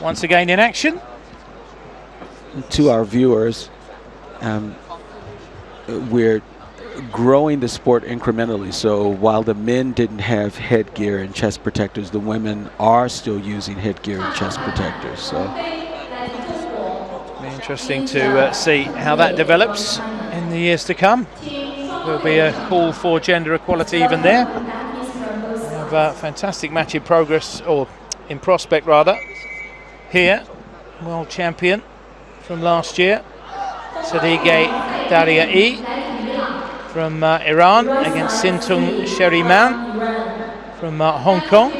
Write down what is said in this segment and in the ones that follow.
once again in action. To our viewers, we're growing the sport incrementally. So while the men didn't have headgear and chest protectors, the women are still using headgear and chest protectors. So it'll be interesting to see how that develops in the years to come. There'll be a call for gender equality even there. We have a fantastic match in progress, or in prospect rather, here. World champion from last year, Sadige Daria-E from Iran against Sintung Sheriman from Hong Kong,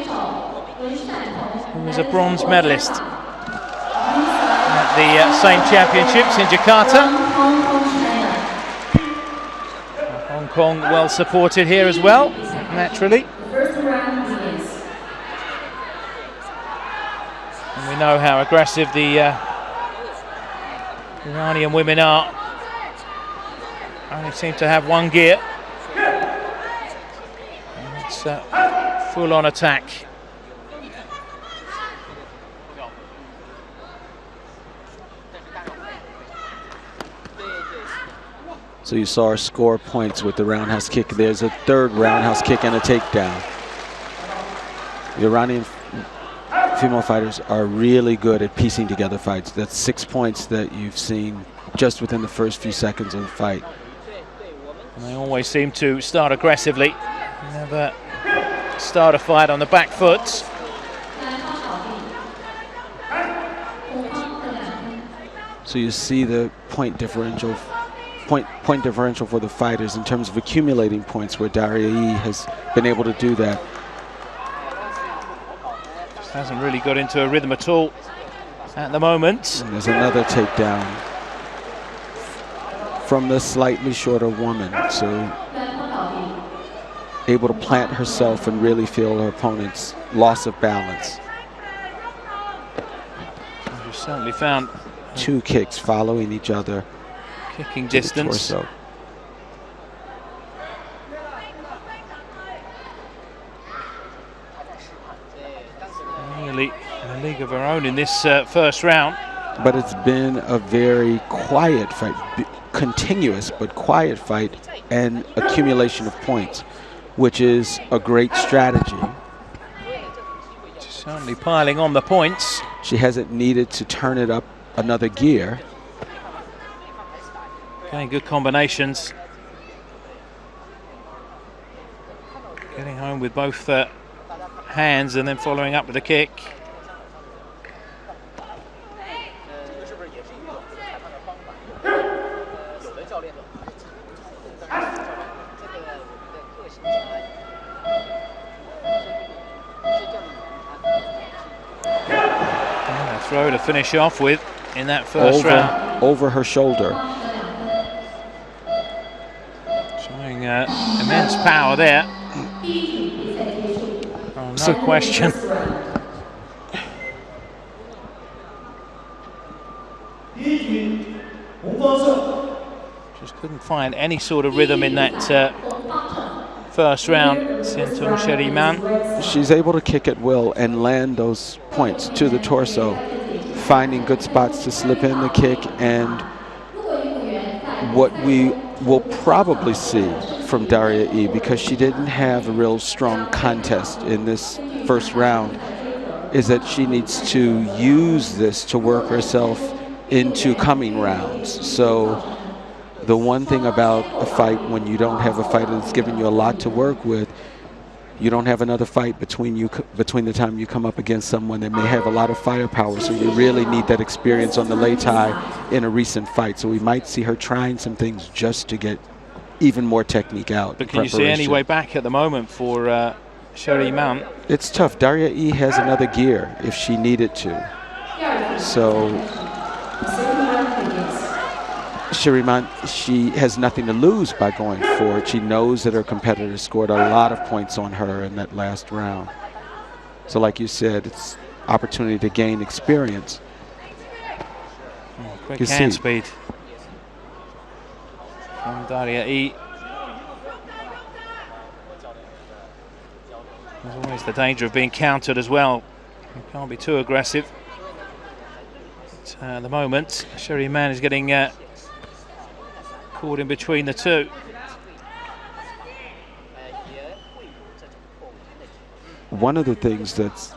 who was a bronze medalist at the same championships in Jakarta. Hong Kong well supported here as well, naturally. And we know how aggressive the Iranian women are. Only seem to have one gear. And it's full-on attack. So you saw her score points with the roundhouse kick. There's a third roundhouse kick and a takedown. The Iranian female fighters are really good at piecing together fights. That's 6 points that you've seen just within the first few seconds of the fight. And they always seem to start aggressively, never start a fight on the back foot. So you see the point differential for the fighters in terms of accumulating points, where Daria-E has been able to do that. Just hasn't really got into a rhythm at all at the moment. And there's another takedown from the slightly shorter woman, so able to plant herself and really feel her opponent's loss of balance. You've certainly found two kicks following each other. Kicking distance. Nearly a league of her own in this first round. But it's been a very quiet fight, continuous but quiet fight, and accumulation of points, which is a great strategy. She's certainly piling on the points. She hasn't needed to turn it up another gear. Getting good combinations. Getting home with both hands and then following up with a kick. And a throw to finish off with in that first round. Over her shoulder. Showing immense power there. Oh, no question. Just couldn't find any sort of rhythm in that first round. Sintung Sheriman. She's able to kick at will and land those points to the torso, finding good spots to slip in the kick. And what we will probably see from Daria-E, because she didn't have a real strong contest in this first round, is that she needs to use this to work herself into coming rounds. So the one thing about a fight, when you don't have a fighter that's giving you a lot to work with, you don't have another fight between the time you come up against someone that may have a lot of firepower. So you really need that experience on the lei tai in a recent fight. So we might see her trying some things just to get even more technique out. But can you see any way back at the moment for Sheriman? It's tough. Daria-E has another gear if she needed to. So Sheriman, she has nothing to lose by going forward. She knows that her competitor scored a lot of points on her in that last round. So like you said, it's opportunity to gain experience. Oh, quick hand speed from Daria-E. There's always the danger of being countered as well. You can't be too aggressive. But, at the moment, Sherry Mann is getting caught in between the two. One of the things that's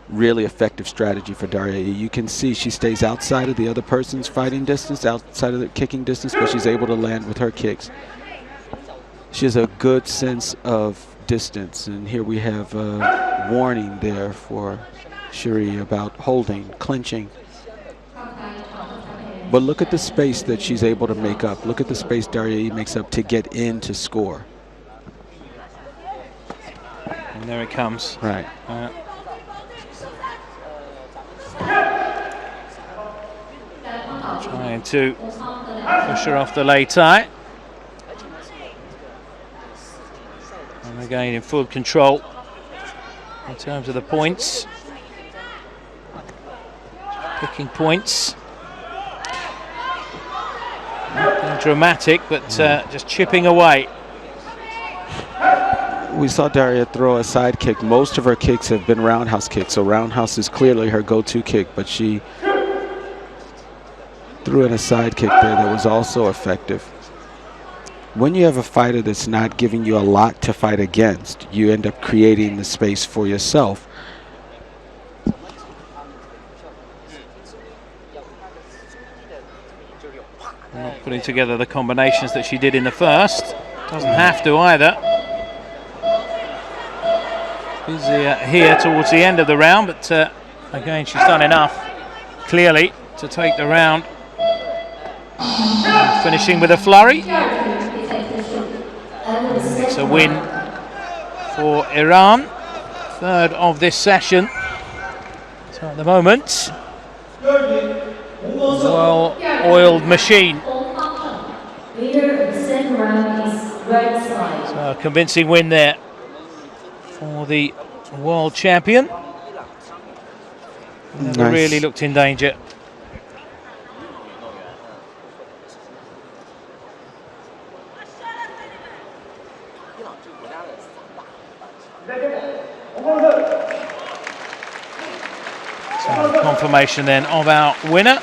really effective strategy for Daria, you can see she stays outside of the other person's fighting distance, outside of the kicking distance, but she's able to land with her kicks. She has a good sense of distance, and here we have a warning there for Sherry about holding, clinching. But look at the space that she's able to make up. Look at the space Daria makes up to get in to score. And there it comes. Right. Trying to push her off the lay tie. And again in full control in terms of the points. Picking points. Nothing dramatic, but just chipping away. We saw Daria throw a side kick. Most of her kicks have been roundhouse kicks, so roundhouse is clearly her go-to kick, but she threw in a side kick there that was also effective. When you have a fighter that's not giving you a lot to fight against, you end up creating the space for yourself. Not putting together the combinations that she did in the first. Doesn't have to either. Busy here towards the end of the round, but again she's done enough, clearly, to take the round. Finishing with a flurry. It's a win for Iran, third of this session. So at the moment, well-oiled machine. So a convincing win there for the world champion. Never really looked in danger. So confirmation then of our winner.